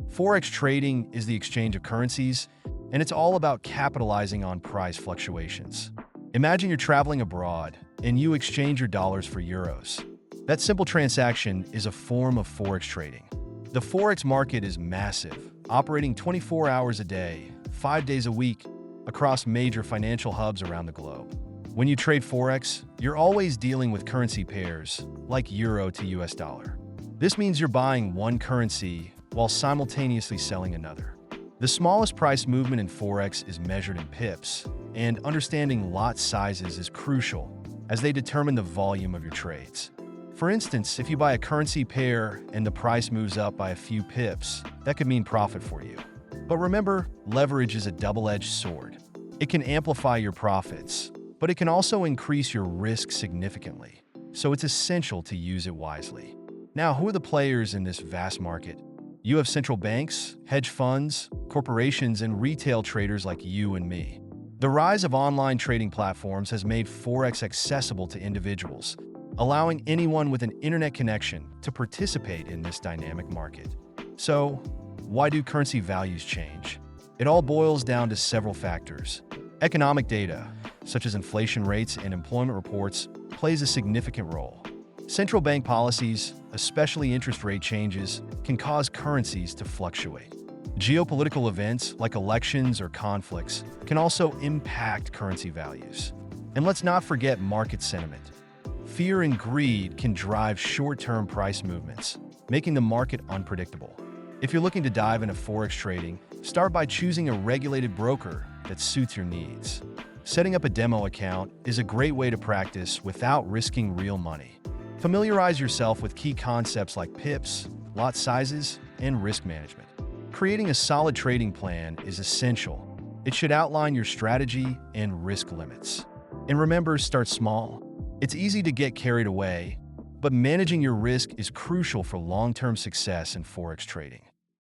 Forex trading is the exchange of currencies, and it's all about capitalizing on price fluctuations. Imagine you're traveling abroad and you exchange your dollars for euros. That simple transaction is a form of Forex trading. The Forex market is massive, operating 24 hours a day, 5 days a week, across major financial hubs around the globe. When you trade Forex, you're always dealing with currency pairs, like euro to US dollar. This means you're buying one currency while simultaneously selling another. The smallest price movement in Forex is measured in pips, and understanding lot sizes is crucial as they determine the volume of your trades. For instance, if you buy a currency pair and the price moves up by a few pips, that could mean profit for you. But remember, leverage is a double-edged sword. It can amplify your profits, but it can also increase your risk significantly, so it's essential to use it wisely. Now, who are the players in this vast market? You have central banks, hedge funds, corporations, and retail traders like you and me. The rise of online trading platforms has made Forex accessible to individuals, allowing anyone with an internet connection to participate in this dynamic market. So, why do currency values change? It all boils down to several factors. Economic data, such as inflation rates and employment reports, plays a significant role. Central bank policies, especially interest rate changes, can cause currencies to fluctuate. Geopolitical events like elections or conflicts can also impact currency values. And let's not forget market sentiment. Fear and greed can drive short-term price movements, making the market unpredictable. If you're looking to dive into Forex trading, start by choosing a regulated broker that suits your needs. Setting up a demo account is a great way to practice without risking real money. Familiarize yourself with key concepts like pips, lot sizes, and risk management. Creating a solid trading plan is essential. It should outline your strategy and risk limits. And remember, start small. It's easy to get carried away, but managing your risk is crucial for long-term success in Forex trading.